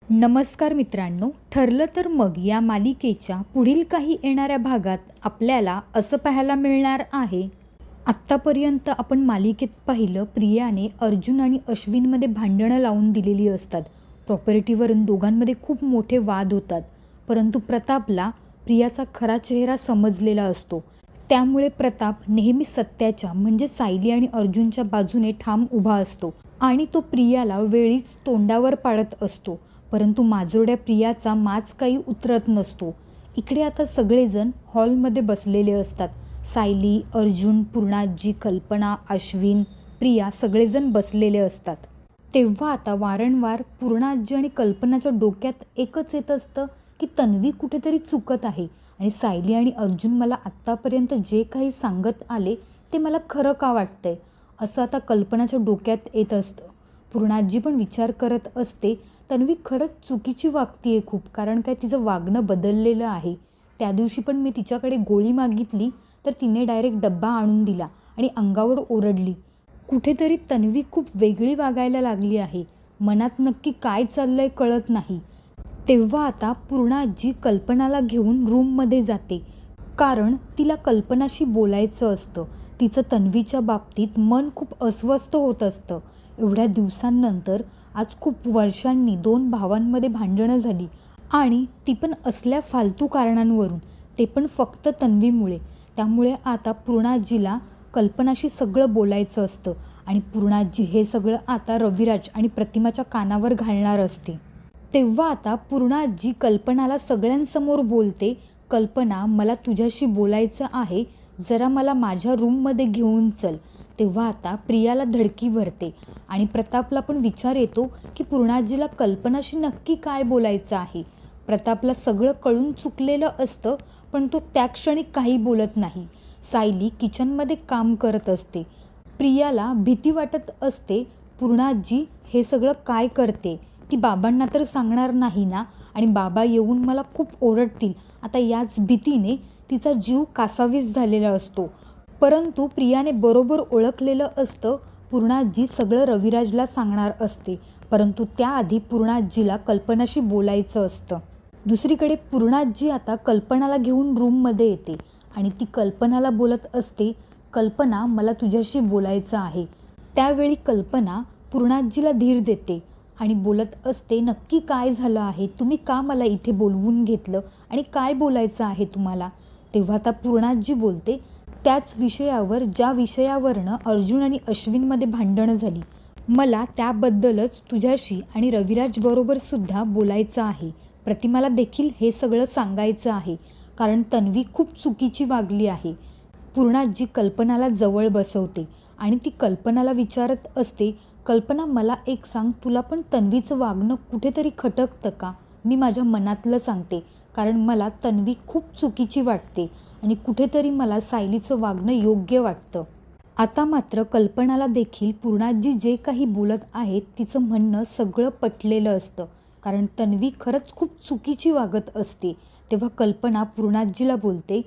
नमस्कार मित्रांनो, ठरलं तर मग या मालिकेच्या पुढील काही येणाऱ्या भागात आपल्याला असं पाहायला मिळणार आहे. आत्तापर्यंत आपण मालिकेत पाहिलं, प्रियाने अर्जुन आणि अश्विनमध्ये भांडणं लावून दिलेली असतात. प्रॉपर्टीवरून दोघांमध्ये खूप मोठे वाद होतात. परंतु प्रतापला प्रियाचा खरा चेहरा समजलेला असतो. त्यामुळे प्रताप नेहमी सत्याच्या म्हणजे सायली आणि अर्जुनच्या बाजूने ठाम उभा असतो आणि तो प्रियाला वेळीच तोंडावर पाडत असतो. परंतु माजोड्या प्रियाचा माज काही उतरत नसतो. इकडे आता सगळेजण हॉलमध्ये बसलेले असतात. सायली, अर्जुन, पूर्णाजी, कल्पना, अश्विन, प्रिया सगळेजण बसलेले असतात. तेव्हा आता वारंवार पूर्णाजी आणि कल्पनाच्या डोक्यात एकच येत असतं की तन्वी कुठेतरी चुकत आहे आणि सायली आणि अर्जुन मला आत्तापर्यंत जे काही सांगत आले ते मला खरं का वाटतंय, असं आता कल्पनाच्या डोक्यात येत असतं. पूर्णाजी पण विचार करत असते, तन्वी खरंच चुकीची वागतीये खूप, कारण काय तिचं वागणं बदललेलं आहे. त्या दिवशी पण मी तिच्याकडे गोळी मागितली तर तिने डायरेक्ट डब्बा आणून दिला आणि अंगावर ओरडली. कुठेतरी तन्वी खूप वेगळी वागायला लागली आहे. मनात नक्की काय चाललंय कळत नाही. तेव्हा आता पूर्णाजी कल्पनाला घेऊन रूममध्ये जाते, कारण तिला कल्पनाशी बोलायचं असतं. तिचं तन्वीच्या बाबतीत मन खूप अस्वस्थ होत असतं. एवढ्या दिवसांनंतर आज खूप वर्षांनी दोन भावांमध्ये भांडणं झाली आणि ती पण असल्या फालतू कारणांवरून, ते पण फक्त तन्वीमुळे. त्यामुळे आता पूर्णाजीला कल्पनाशी सगळं बोलायचं असतं आणि पूर्णाजी हे सगळं आता रविराज आणि प्रतिमाच्या कानावर घालणार असते. तेव्हा आता पूर्णाजी कल्पनाला सगळ्यांसमोर बोलते, कल्पना मला तुझ्याशी बोलायचं आहे, जरा मला माझ्या रूममध्ये घेऊन चल. तेव्हा आता प्रियाला धडकी भरते आणि प्रतापला पण विचार येतो की पूर्णाजीला कल्पनाशी नक्की काय बोलायचं आहे. प्रतापला सगळं कळून चुकलेलं असतं, पण तो त्या क्षणी काही बोलत नाही. सायली किचनमध्ये काम करत असते. प्रियाला भीती वाटत असते, पूर्णाजी हे सगळं काय करते, ती बाबांना तर सांगणार नाही ना, आणि बाबा येऊन मला खूप ओरडतील. आता याच भीतीने तिचा जीव कासावीस झालेला असतो. परंतु प्रियाने बरोबर ओळखलेलं असतं, पूर्णाजी सगळं रविराजला सांगणार असते. परंतु त्याआधी पूर्णाजीला कल्पनाशी बोलायचं असतं. दुसरीकडे पूर्णाजी आता कल्पनाला घेऊन रूममध्ये येते आणि ती कल्पनाला बोलत असते, कल्पना मला तुझ्याशी बोलायचं आहे. त्यावेळी कल्पना पूर्णाजीला धीर देते आणि बोलत असते, नक्की काय झालं आहे, तुम्ही का मला इथे बोलवून घेतलं आणि काय बोलायचं आहे तुम्हाला. तेव्हा आता पूर्णाजी बोलते, त्याच विषयावर ज्या विषयावरनं अर्जुन आणि अश्विनमध्ये भांडणं झाली, मला त्याबद्दलच तुझ्याशी आणि रविराज बरोबर सुद्धा बोलायचं आहे. प्रतिमाला देखील हे सगळं सांगायचं आहे, कारण तन्वी खूप चुकीची वागली आहे. पूर्णाजी कल्पनाला जवळ बसवते आणि ती कल्पनाला विचारत असते, कल्पना मला एक सांग, तुला पण तन्वीचं वागणं कुठेतरी खटकतं का? मी माझ्या मनातलं सांगते, कारण मला तन्वी खूप चुकीची वाटते आणि कुठेतरी मला सायलीचं वागणं योग्य वाटतं. आता मात्र कल्पनाला देखील पूर्णाजी जे काही बोलत आहेत तिचं म्हणणं सगळं पटलेलं असतं, कारण तन्वी खरंच खूप चुकीची वागत असते. तेव्हा कल्पना पूर्णाजीला बोलते,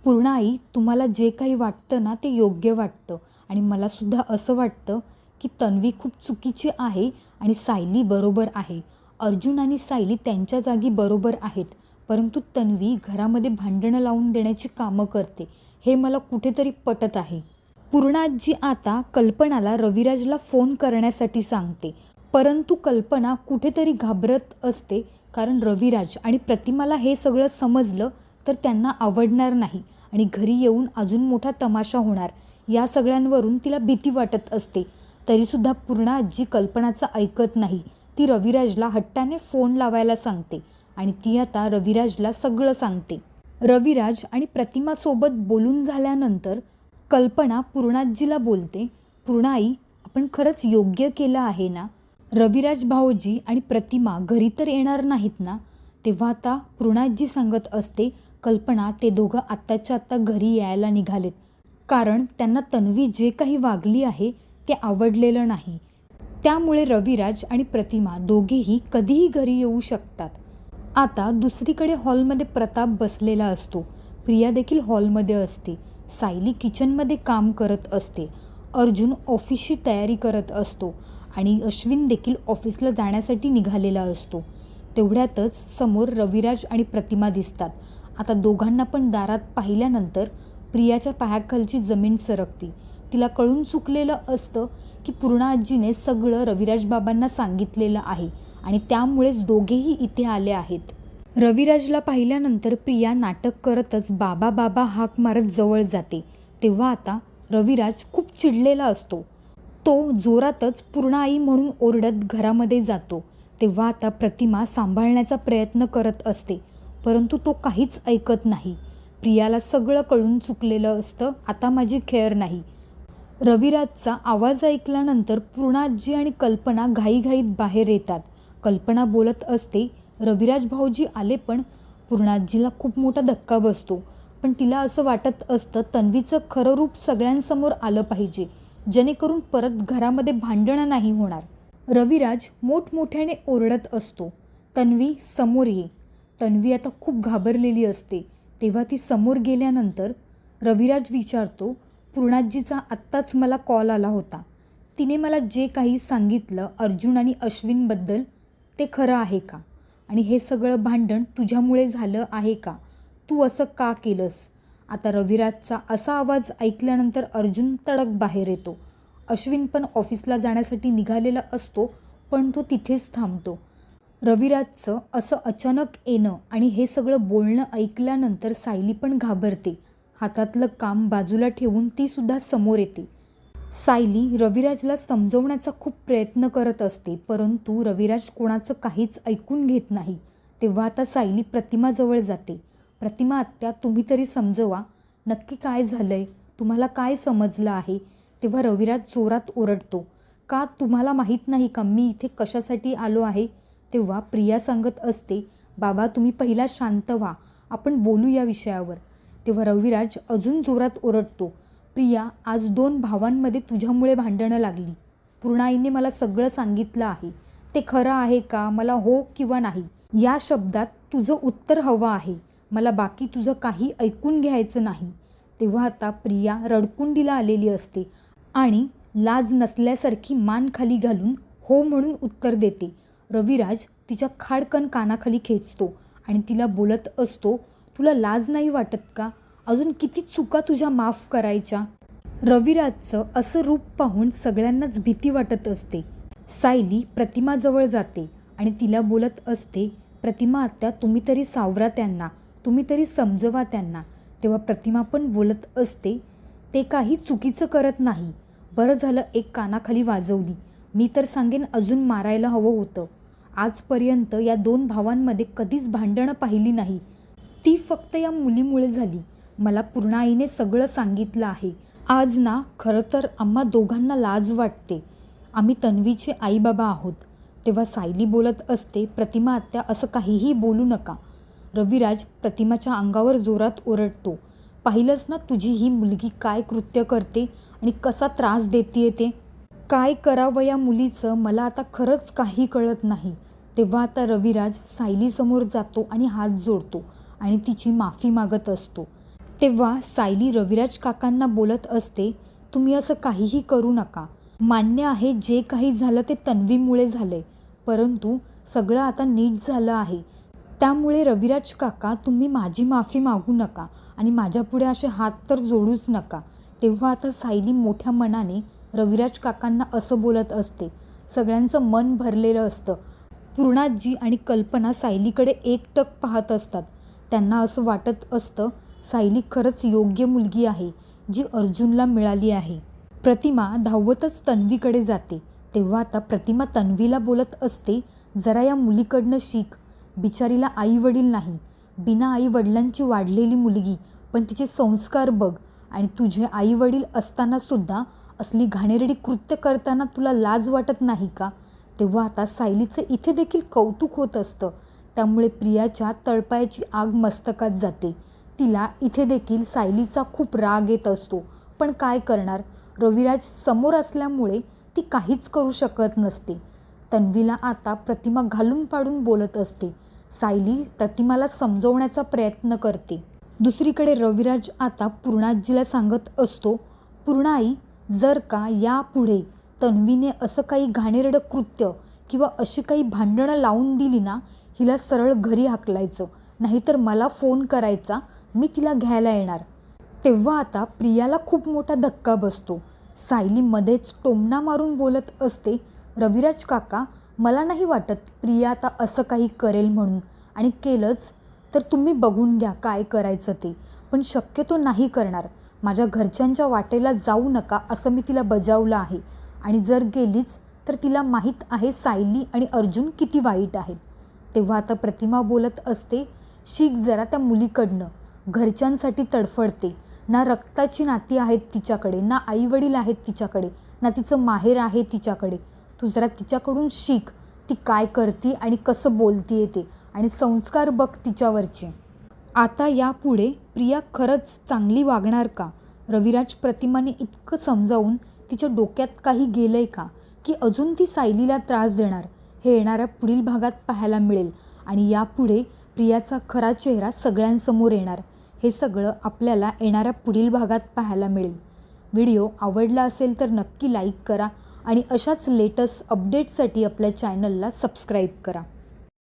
पूर्णाई तुम्हाला जे काही वाटतं ना ते योग्य वाटतं आणि मलासुद्धा असं वाटतं की तन्वी खूप चुकीची आहे आणि सायली बरोबर आहे. अर्जुन आणि सायली त्यांच्या जागी बरोबर आहेत, परंतु तन्वी घरामध्ये भांडणं लावून देण्याची कामं करते, हे मला कुठेतरी पटत आहे. पूर्णाजी आता कल्पनाला रविराजला फोन करण्यासाठी सांगते, परंतु कल्पना कुठेतरी घाबरत असते, कारण रविराज आणि प्रतिमाला हे सगळं समजलं तर त्यांना आवडणार नाही आणि घरी येऊन अजून मोठा तमाशा होणार, या सगळ्यांवरून तिला भीती वाटत असते. तरीसुद्धा पूर्णाजी कल्पनाचं ऐकत नाही. ती रविराजला हट्टाने फोन लावायला सांगते आणि ती आता रविराजला सगळं सांगते. रविराज आणि प्रतिमासोबत बोलून झाल्यानंतर कल्पना पूर्णाजीला बोलते, पूर्णाई आपण खरंच योग्य केलं आहे ना, रविराज भाऊजी आणि प्रतिमा घरी तर येणार नाहीत ना. तेव्हा आता पूर्णाजी सांगत असते, कल्पना ते दोघं आत्ताच्या आत्ता घरी यायला निघालेत, कारण त्यांना तन्वी जे काही वागली आहे ते आवडलेलं नाही. त्यामुळे रविराज आणि प्रतिमा दोघेही कधीही घरी येऊ शकतात. आता दुसरीकडे हॉलमध्ये प्रताप बसलेला असतो. प्रिया देखील हॉलमध्ये असते. सायली किचनमध्ये काम करत असते. अर्जुन ऑफिसची तयारी करत असतो आणि अश्विन देखील ऑफिसला जाण्यासाठी निघालेला असतो. तेवढ्यातच समोर रविराज आणि प्रतिमा दिसतात. आता दोघांना पण दारात पाहिल्यानंतर प्रियाच्या पायाखालची जमीन सरकती. तिला कळून चुकलेलं असतं की पूर्णा आजीने सगळं रविराज बाबांना सांगितलेलं आहे आणि त्यामुळेच दोघेही इथे आले आहेत. रविराजला पाहिल्यानंतर प्रिया नाटक करतच बाबा बाबा हाक मारत जवळ जाते. तेव्हा आता रविराज खूप चिडलेला असतो. तो जोरातच पूर्णा आई म्हणून ओरडत घरामध्ये जातो. तेव्हा आता प्रतिमा सांभाळण्याचा प्रयत्न करत असते, परंतु तो काहीच ऐकत नाही. प्रियाला सगळं कळून चुकलेलं असतं. आता माझी खेर नाही. रविराजचा आवाज ऐकल्यानंतर पूर्णा आजी आणि कल्पना घाईघाईत बाहेर येतात. कल्पना बोलत असते, रविराज भाऊजी आले. पण पूर्णा आजीला खूप मोठा धक्का बसतो. पण तिला असं वाटत असतं तन्वीचं खरं रूप सगळ्यांसमोर आलं पाहिजे, जेणेकरून परत घरामध्ये भांडणं नाही होणार. रविराज मोठमोठ्याने ओरडत असतो, तन्वी समोर ये. तन्वी आता खूप घाबरलेली असते. तेव्हा ती समोर गेल्यानंतर रविराज विचारतो, पूर्णाजीचा आत्ताच मला कॉल आला होता. तिने मला जे काही सांगितलं अर्जुन आणि अश्विनबद्दल ते खरं आहे का? आणि हे सगळं भांडण तुझ्यामुळे झालं आहे का? तू असं का केलंस? आता रविराजचा असा आवाज ऐकल्यानंतर अर्जुन तडक बाहेर येतो. अश्विन पण ऑफिसला जाण्यासाठी निघालेला असतो, पण तो तिथेच थांबतो. रविराजचं असं अचानक येणं आणि हे सगळं बोलणं ऐकल्यानंतर सायली पण घाबरते. हातातलं काम बाजूला ठेवून ती सुद्धा समोर येते. सायली रविराजला समजवण्याचा खूप प्रयत्न करत असते, परंतु रविराज कोणाचं काहीच ऐकून घेत नाही. तेव्हा आता सायली प्रतिमाजवळ जाते. प्रतिमा आत्या, तुम्ही तरी समजवा, नक्की काय झालंय? तुम्हाला काय समजलं आहे? तेव्हा रविराज जोरात ओरडतो, का तुम्हाला माहीत नाही का मी इथे कशासाठी आलो आहे? तेव्हा प्रिया सांगत असते, बाबा तुम्ही पहिला शांत व्हा, आपण बोलू या विषयावर. तेव्हा रविराज अजून जोरात ओरडतो, प्रिया आज 2 भावांमध्ये तुझ्यामुळे भांडणं लागली. पूर्णाईने मला सगळं सांगितलं आहे. ते खरं आहे का? मला हो किंवा नाही या शब्दात तुझं उत्तर हवं आहे. मला बाकी तुझं काही ऐकून घ्यायचं नाही. तेव्हा आता प्रिया रडकुंडीला आलेली असते आणि लाज नसल्यासारखी मान खाली घालून हो म्हणून उत्तर देते. रविराज तिच्या खाडकन कानाखाली खेचतो आणि तिला बोलत असतो, तुला लाज नाही वाटत का? अजून किती चुका तुझ्या माफ करायच्या? रविराजचं असं रूप पाहून सगळ्यांनाच भीती वाटत असते. सायली प्रतिमाजवळ जाते आणि तिला बोलत असते, प्रतिमा आत्या तुम्ही तरी सावरा त्यांना, तुम्ही तरी समजवा त्यांना. तेव्हा प्रतिमा पण बोलत असते, ते काही चुकीचं करत नाही. बरं झालं एक कानाखाली वाजवली. मी तर सांगेन अजून मारायला हवं होतं. आजपर्यंत या 2 भावांमध्ये कधीच भांडणं पाहिली नाही. ती फक्त या मुलीमुळे झाली. मला पूर्णाईने सगळं सांगितलं आहे. आज ना खरं तर आम्हा दोघांना लाज वाटते. आम्ही तन्वीचे आई बाबा आहोत. तेव्हा सायली बोलत असते, प्रतिमा आत्या असं काहीही बोलू नका. रविराज प्रतिमाच्या अंगावर जोरात ओरडतो, पाहिलंच ना तुझी ही मुलगी काय कृत्य करते आणि कसा त्रास देते ते. काय करावं या मुलीचं मला आता खरंच काही कळत नाही. तेव्हा आता रविराज सायलीसमोर जातो आणि हात जोडतो आणि तिची माफी मागत असतो. तेव्हा सायली रविराज काकांना बोलत असते, तुम्ही असं काहीही करू नका. मान्य आहे जे काही झालं ते तन्वीमुळे झालंय, परंतु सगळं आता नीट झालं आहे. त्यामुळे रविराज काका तुम्ही माझी माफी मागू नका आणि माझ्यापुढे असे हात तर जोडूच नका. तेव्हा आता सायली मोठ्या मनाने रविराज काकांना असं बोलत असते. सगळ्यांचं मन भरलेलं असतं. पूर्णाजी आणि कल्पना सायलीकडे एकटक पाहत असतात. त्यांना असं वाटत असतं सायली खरंच योग्य मुलगी आहे जी अर्जुनला मिळाली आहे. प्रतिमा धावतच तन्वीकडे जाते. तेव्हा आता प्रतिमा तन्वीला बोलत असते, जरा या मुलीकडनं शिक. बिचारीला आई वडील नाही, बिना आई वडिलांची वाढलेली मुलगी, पण तिचे संस्कार बघ. आणि तुझे आई वडील असताना सुद्धा असली घाणेरडी कृत्य करताना तुला लाज वाटत नाही का? तेव्हा आता सायलीचं इथे देखील कौतुक होत असतं. त्यामुळे प्रियाच्या तळपायाची आग मस्तकात जाते. तिला इथे देखील सायलीचा खूप राग येत असतो, पण काय करणार, रविराज समोर असल्यामुळे ती काहीच करू शकत नसते. तन्वीला आता प्रतिमा घालून पाडून बोलत असते. सायली प्रतिमाला समजवण्याचा प्रयत्न करते. दुसरीकडे रविराज आता पूर्णाजीला सांगत असतो, पूर्णाई जर का यापुढे तन्वीने असं काही घाणेरडं कृत्य किंवा अशी काही भांडणं लावून दिली ना, हिला सरळ घरी हाकलायचं, नाहीतर मला फोन करायचा, मी तिला घ्यायला येणार. तेव्हा आता प्रियाला खूप मोठा धक्का बसतो. सायली मध्येच टोमणा मारून बोलत असते, रविराज काका, मला नाही वाटत प्रिया आता असं काही करेल म्हणून, आणि केलंच तर तुम्ही बघून घ्या काय करायचं ते, पण शक्यतो नाही करणार. माझ्या घरच्यांच्या वाटेला जाऊ नका असं मी तिला बजावलं आहे, आणि जर गेलीच तर तिला माहीत आहे सायली आणि अर्जुन किती वाईट आहेत. तेव्हा आता प्रतिमा बोलत असते, शिक जरा त्या मुलीकडनं, घरच्यांसाठी तडफडते, ना रक्ताची नाती आहेत तिच्याकडे, ना आईवडील आहेत तिच्याकडे, ना तिचं माहेर आहे तिच्याकडे. तू जरा तिच्याकडून शिक, ती काय करते आणि कसं बोलते ते, आणि संस्कार बघ तिच्यावरचे. आता यापुढे प्रिया खरंच चांगली वागणार का? रविराज प्रतिमाने इतकं समजावून तिच्या डोक्यात काही गेलंय का, की अजून ती सायलीला त्रास देणार? हे येणाऱ्या पुढील भागात पाहायला मिळेल, आणि यापुढे प्रियाचा खरा चेहरा सगळ्यांसमोर येणार. हे सगळं आपल्याला येणाऱ्या पुढील भागात पाहायला मिळेल. व्हिडिओ आवडला असेल तर नक्की लाईक करा, आणि अशाच लेटेस्ट अपडेट्ससाठी आपल्या चॅनलला सबस्क्राईब करा.